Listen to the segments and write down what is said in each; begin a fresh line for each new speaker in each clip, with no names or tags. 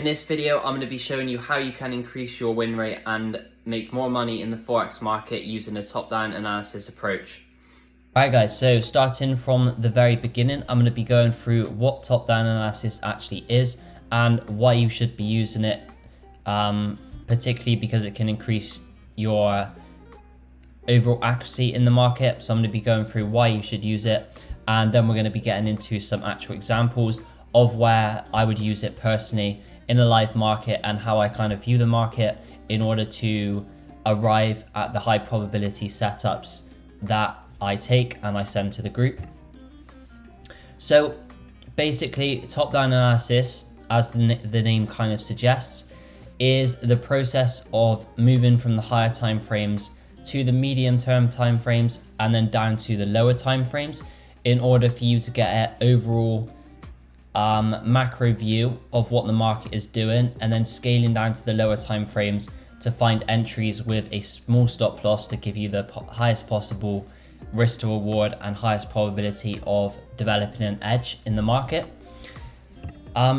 In this video, I'm going to be showing you how you can increase your win rate and make more money in the Forex market using a top-down analysis approach. Alright guys, so starting from the very beginning, I'm going to be going through what top-down analysis actually is and why you should be using it, particularly because it can increase your overall accuracy in the market. So I'm going to be going through why you should use it, and then we're going to be getting into some actual examples of where I would use it personally in a live market and how I kind of view the market in order to arrive at the high probability setups that I take and I send to the group. So basically, top-down analysis, as the name kind of suggests, is the process of moving from the higher time frames to the medium-term time frames and then down to the lower time frames in order for you to get an overall macro view of what the market is doing, and then scaling down to the lower time frames to find entries with a small stop loss to give you the highest possible risk to reward and highest probability of developing an edge in the market.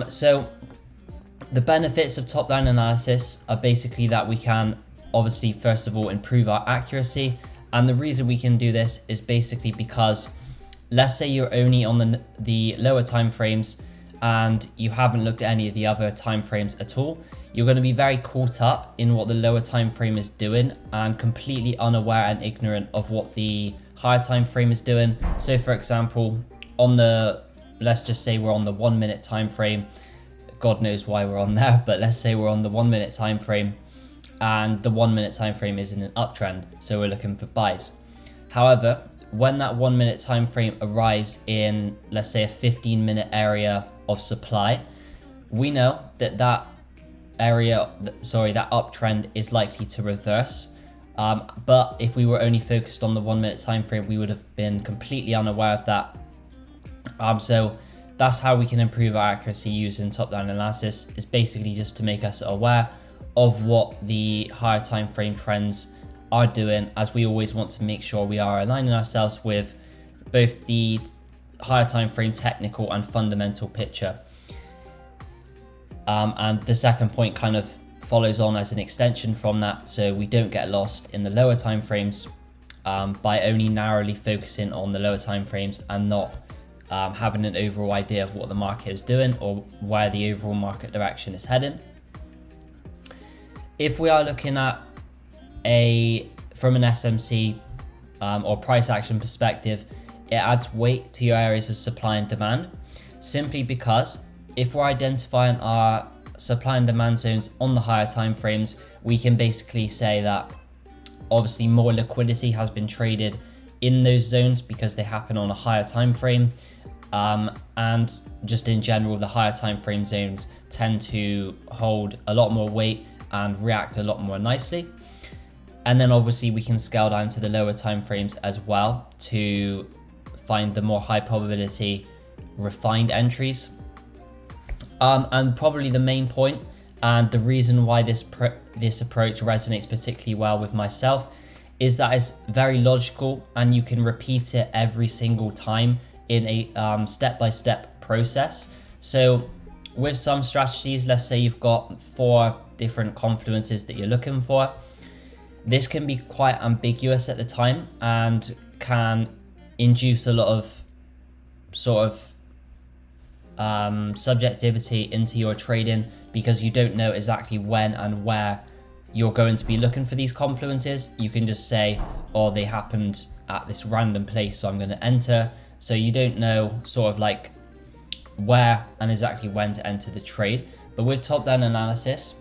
So the benefits of top-down analysis are basically that we can obviously first of all improve our accuracy, and the reason we can do this is basically because let's say you're only on the lower time frames and you haven't looked at any of the other time frames at all. You're going to be very caught up in what the lower time frame is doing and completely unaware and ignorant of what the higher time frame is doing. So for example, let's just say we're on the 1 minute time frame. God knows why we're on there, but let's say we're on the 1 minute time frame and the 1 minute time frame is in an uptrend, so we're looking for buys. However, when that 1 minute time frame arrives in, let's say, a 15-minute area of supply, we know that that uptrend is likely to reverse. But if we were only focused on the 1 minute time frame, we would have been completely unaware of that. So that's how we can improve our accuracy using top-down analysis, is basically just to make us aware of what the higher time frame trends are doing, as we always want to make sure we are aligning ourselves with both the higher time frame technical and fundamental picture. And the second point kind of follows on as an extension from that, so we don't get lost in the lower time frames by only narrowly focusing on the lower time frames and not having an overall idea of what the market is doing or where the overall market direction is heading. If we are looking at from an SMC or price action perspective, it adds weight to your areas of supply and demand, simply because if we're identifying our supply and demand zones on the higher time frames, we can basically say that obviously more liquidity has been traded in those zones because they happen on a higher time frame, and just in general the higher time frame zones tend to hold a lot more weight and react a lot more nicely. And then obviously we can scale down to the lower time frames as well to find the more high probability refined entries. And probably the main point and the reason why this approach resonates particularly well with myself is that it's very logical and you can repeat it every single time in a step-by-step process. So with some strategies, let's say you've got 4 different confluences that you're looking for. This can be quite ambiguous at the time and can induce a lot of sort of subjectivity into your trading, because you don't know exactly when and where you're going to be looking for these confluences. You can just say, oh, they happened at this random place, so I'm going to enter. So you don't know sort of like where and exactly when to enter the trade. But with top-down analysis,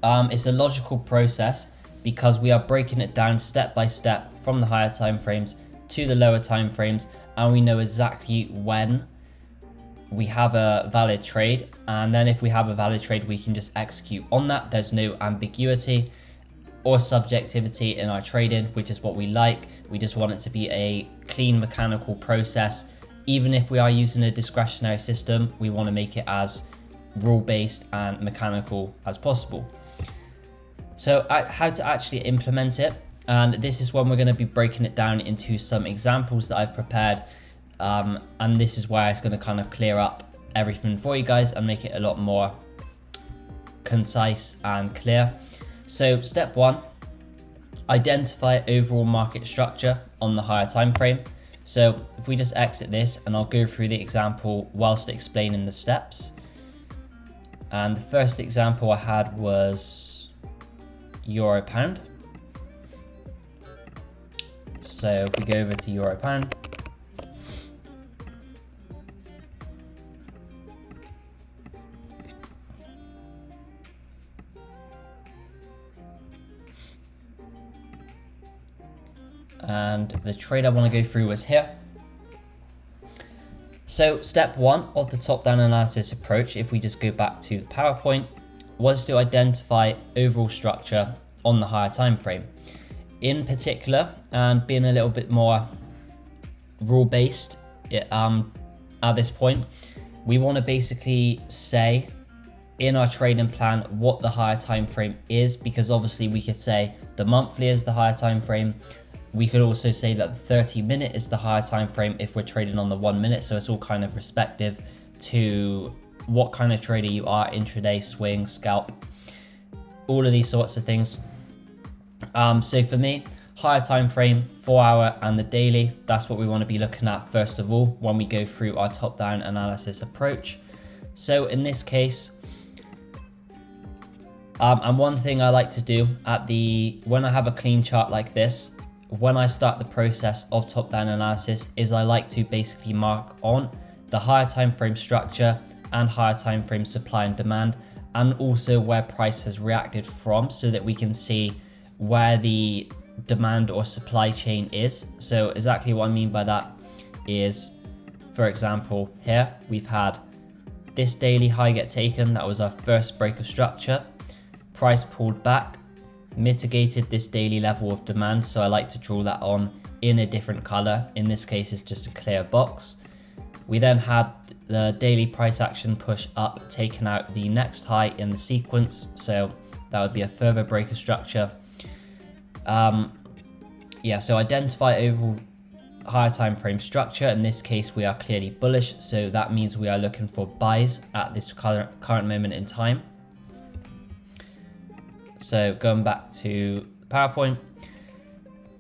it's a logical process because we are breaking it down step by step from the higher time frames to the lower time frames, and we know exactly when we have a valid trade. And then if we have a valid trade, we can just execute on that. There's no ambiguity or subjectivity in our trading, which is what we like. We just want it to be a clean mechanical process. Even if we are using a discretionary system, we want to make it as rule-based and mechanical as possible. So how to actually implement it, and this is when we're going to be breaking it down into some examples that I've prepared, and this is where it's going to kind of clear up everything for you guys and make it a lot more concise and clear. So step 1, identify overall market structure on the higher time frame. So if we just exit this, and I'll go through the example whilst explaining the steps. And the first example I had was Euro Pound. So if we go over to Euro Pound, and the trade I want to go through was here. So step 1 of the top-down analysis approach, if we just go back to the PowerPoint, was to identify overall structure on the higher time frame. In particular, and being a little bit more rule-based at this point, we want to basically say in our trading plan what the higher time frame is, because obviously we could say the monthly is the higher time frame. We could also say that the 30-minute is the higher time frame if we're trading on the 1 minute. So it's all kind of respective to what kind of trader you are, intraday, swing, scalp, all of these sorts of things. So for me, higher time frame, 4 hour and the daily, that's what we want to be looking at first of all when we go through our top-down analysis approach. So in this case, and one thing I like to do when I have a clean chart like this, when I start the process of top-down analysis, is I like to basically mark on the higher time frame structure and higher time frame supply and demand, and also where price has reacted from, so that we can see where the demand or supply chain is. So exactly what I mean by that is, for example, here we've had this daily high get taken. That was our first break of structure. Price pulled back, mitigated this daily level of demand. So I like to draw that on in a different color. In this case, it's just a clear box. We then had the daily price action push up, taking out the next high in the sequence. So that would be a further break of structure. So identify overall higher time frame structure. In this case, we are clearly bullish. So that means we are looking for buys at this current moment in time. So going back to PowerPoint,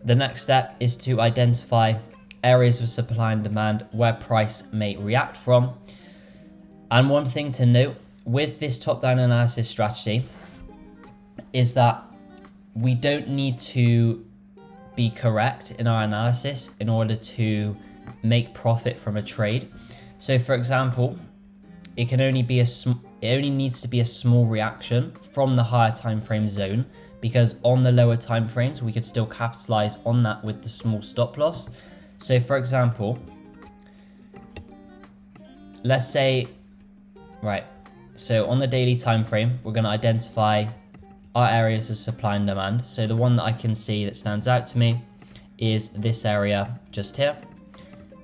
the next step is to identify areas of supply and demand where price may react from. And one thing to note with this top-down analysis strategy is that we don't need to be correct in our analysis in order to make profit from a trade. So for example, it only needs to be a small reaction from the higher time frame zone, because on the lower time frames we could still capitalize on that with the small stop loss. So for example, let's say, so on the daily time frame, we're going to identify our areas of supply and demand. So the one that I can see that stands out to me is this area just here.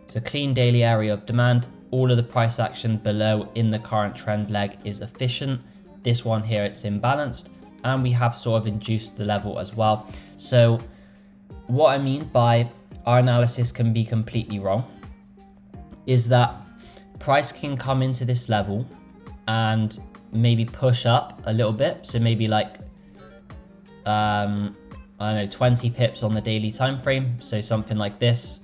It's a clean daily area of demand. All of the price action below in the current trend leg is efficient. This one here, it's imbalanced, and we have sort of induced the level as well. So what I mean by our analysis can be completely wrong is that price can come into this level and maybe push up a little bit. So maybe like, I don't know, 20 pips on the daily time frame. So something like this.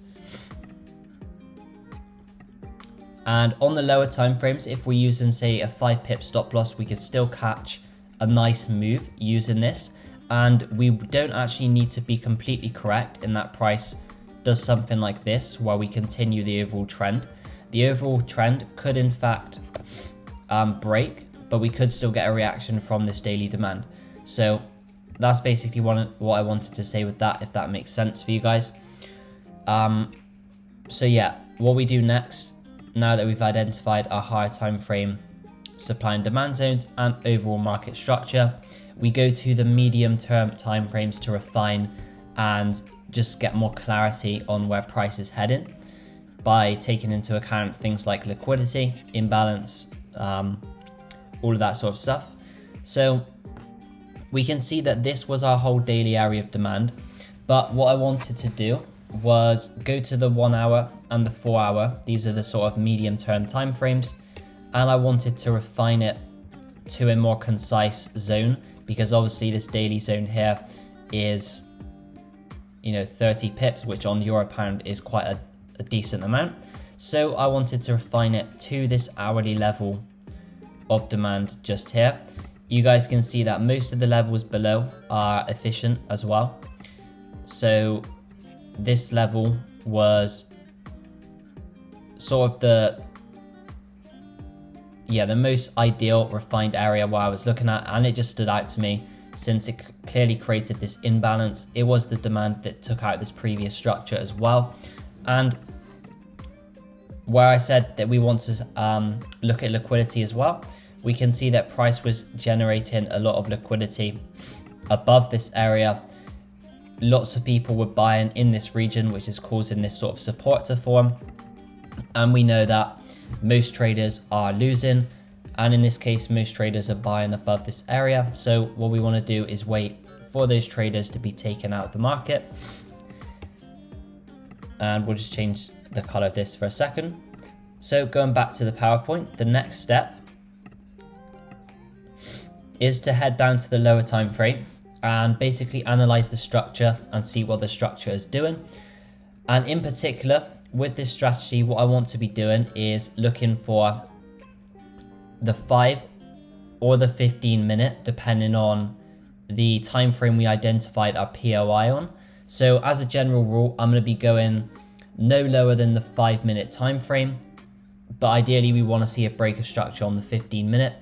And on the lower time frames, if we're using, say, a 5 pip stop loss, we could still catch a nice move using this. And we don't actually need to be completely correct in that price does something like this, where we continue the overall trend. The overall trend could, in fact, break, but we could still get a reaction from this daily demand. So that's basically what I wanted to say with that, if that makes sense for you guys. So yeah, what we do next, now that we've identified our higher time frame supply and demand zones and overall market structure, we go to the medium term time frames to refine and just get more clarity on where price is heading by taking into account things like liquidity, imbalance, all of that sort of stuff. So we can see that this was our whole daily area of demand, but what I wanted to do was go to the 1 hour and the 4 hour. These are the sort of medium term time frames, and I wanted to refine it to a more concise zone, because obviously this daily zone here is, 30 pips, which on euro pound is quite a decent amount. So I wanted to refine it to this hourly level of demand just here. You guys can see that most of the levels below are efficient as well. So this level was sort of the most ideal refined area where I was looking at, and it just stood out to me since it clearly created this imbalance. It was the demand that took out this previous structure as well. And where I said that we want to look at liquidity as well, we can see that price was generating a lot of liquidity above this area. Lots of people were buying in this region, which is causing this sort of support to form. And we know that most traders are losing. And in this case, most traders are buying above this area. So what we want to do is wait for those traders to be taken out of the market. And we'll just change the color of this for a second. So going back to the PowerPoint, the next step is to head down to the lower time frame and basically analyze the structure and see what the structure is doing. And in particular, with this strategy, what I want to be doing is looking for the 5 or the 15 minute, depending on the time frame we identified our POI on. So as a general rule, I'm going to be going no lower than the 5 minute time frame, but ideally we want to see a break of structure on the 15 minute.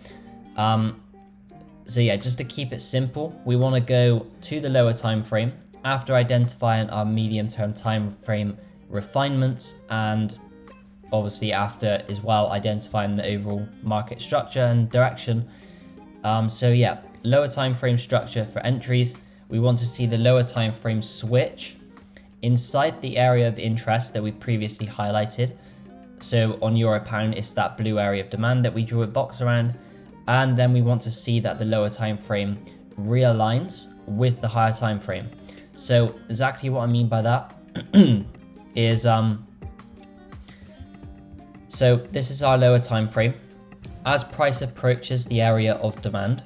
So yeah, just to keep it simple, we want to go to the lower time frame after identifying our medium term time frame refinements, and obviously after as well identifying the overall market structure and direction. So yeah, lower time frame structure for entries. We want to see the lower time frame switch inside the area of interest that we previously highlighted. So on euro pound, it's that blue area of demand that we drew a box around. And then we want to see that the lower time frame realigns with the higher time frame. So exactly what I mean by that is, so this is our lower time frame. As price approaches the area of demand,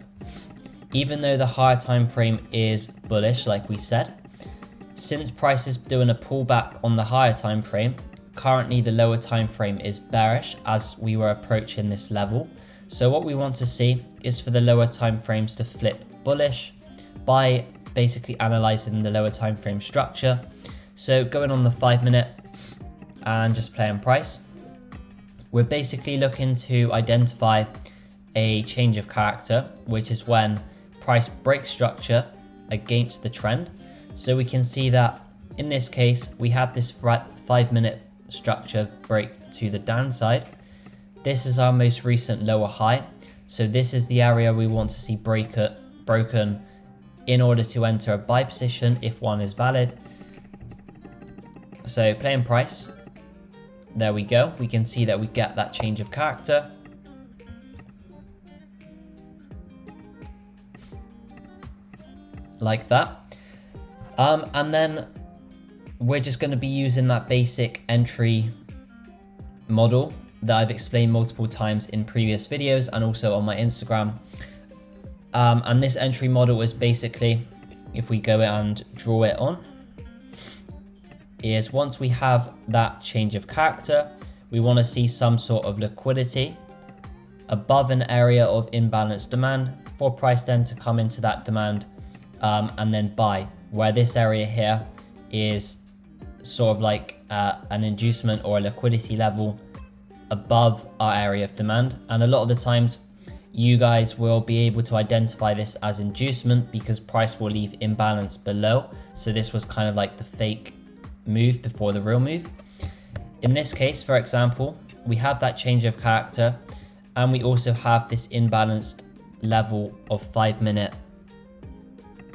even though the higher time frame is bullish, like we said, since price is doing a pullback on the higher time frame, currently the lower time frame is bearish as we were approaching this level. So what we want to see is for the lower time frames to flip bullish by basically analyzing the lower time frame structure. So going on the 5 minute and just playing price, we're basically looking to identify a change of character, which is when price breaks structure against the trend. So we can see that in this case, we had this 5 minute structure break to the downside. This is our most recent lower high. So this is the area we want to see broken in order to enter a buy position if one is valid. So playing price, there we go. We can see that we get that change of character. Like that. And then we're just going to be using that basic entry model that I've explained multiple times in previous videos and also on my Instagram. And this entry model is basically, if we go and draw it on, is once we have that change of character, we want to see some sort of liquidity above an area of imbalanced demand for price then to come into that demand and then buy, where this area here is sort of like an inducement or a liquidity level above our area of demand. And a lot of the times you guys will be able to identify this as inducement because price will leave imbalance below. So this was kind of like the fake move before the real move. In this case, for example, we have that change of character and we also have this imbalanced level of 5 minute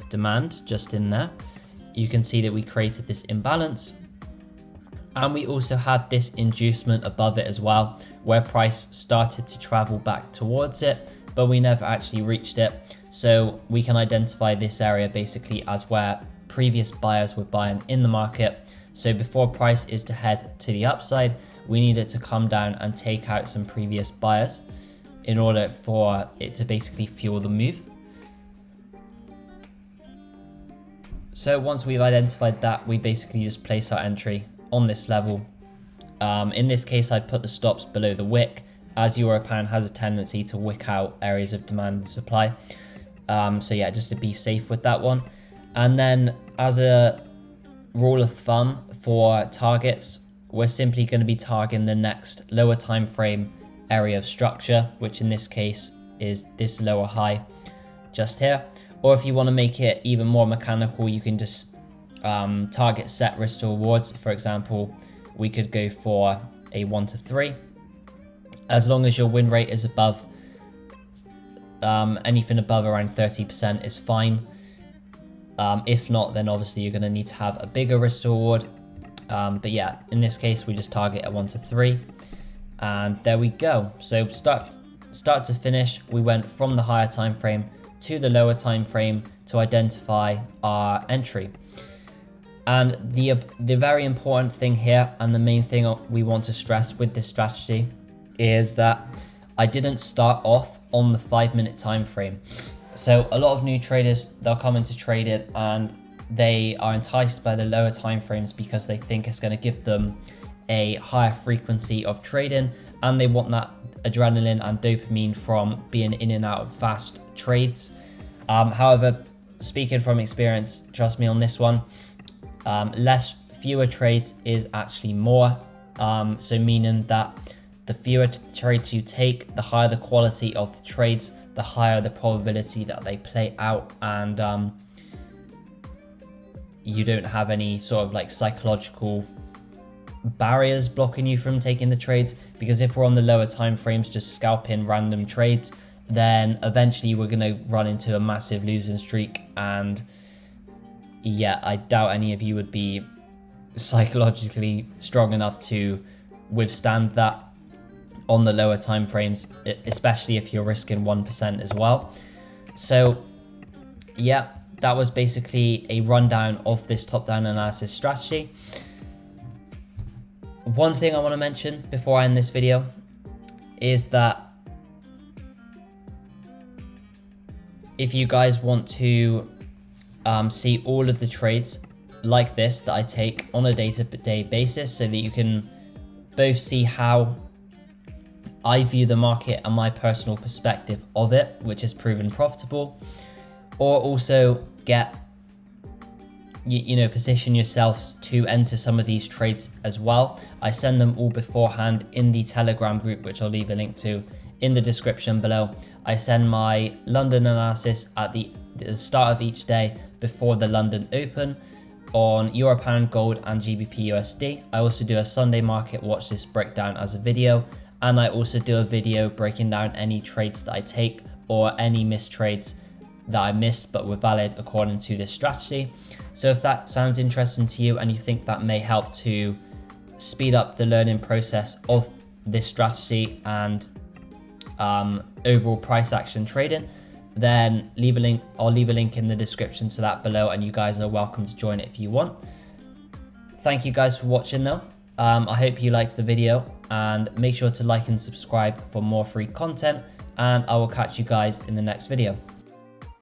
demand just in there. You can see that we created this imbalance. And we also had this inducement above it as well, where price started to travel back towards it, but we never actually reached it. So we can identify this area basically as where previous buyers were buying in the market. So before price is to head to the upside, we need it to come down and take out some previous buyers. in order for it to basically fuel the move. So once we've identified that, we basically just place our entry on this level. In this case, I'd put the stops below the wick, as Euro Pound has a tendency to wick out areas of demand and supply. So yeah, just to be safe with that one. And then as a rule of thumb for targets, we're simply going to be targeting the next lower time frame area of structure, which in this case is this lower high just here. Or if you want to make it even more mechanical, you can just target set risk to rewards. For example, we could go for a 1 to 3. As long as your win rate is above, anything above around 30% is fine. If not, then obviously you're going to need to have a bigger risk to reward. But yeah, in this case, we just target a 1 to 3. And there we go. So start to finish, we went from the higher time frame to the lower time frame to identify our entry. And the very important thing here, and the main thing we want to stress with this strategy, is that I didn't start off on the 5-minute time frame. So a lot of new traders, they'll come into trade it and they are enticed by the lower time frames because they think it's going to give them a higher frequency of trading, and they want that adrenaline and dopamine from being in and out of fast trades. However, speaking from experience, trust me on this one, fewer trades is actually more. So meaning that the fewer trades you take, the higher the quality of the trades, the higher the probability that they play out, and you don't have any sort of like psychological barriers blocking you from taking the trades. Because if we're on the lower time frames just scalping random trades, then eventually we're going to run into a massive losing streak, and yeah, I doubt any of you would be psychologically strong enough to withstand that on the lower time frames, especially if you're risking 1% as well. So yeah, that was basically a rundown of this top-down analysis strategy. One thing I want to mention before I end this video is that if you guys want to see all of the trades like this that I take on a day-to-day basis, so that you can both see how I view the market and my personal perspective of it, which has proven profitable, or also get, position yourselves to enter some of these trades as well. I send them all beforehand in the Telegram group, which I'll leave a link to in the description below. I send my London analysis at the start of each day before the London Open on Euro Pound, Gold and GBP USD. I also do a Sunday market watch list breakdown as a video, and I also do a video breaking down any trades that I take or any missed trades that I missed but were valid according to this strategy. So if that sounds interesting to you and you think that may help to speed up the learning process of this strategy and overall price action trading, then leave a link. I'll leave a link in the description to that below, and you guys are welcome to join it if you want. Thank you guys for watching though. I hope you liked the video, and make sure to like and subscribe for more free content, and I will catch you guys in the next video.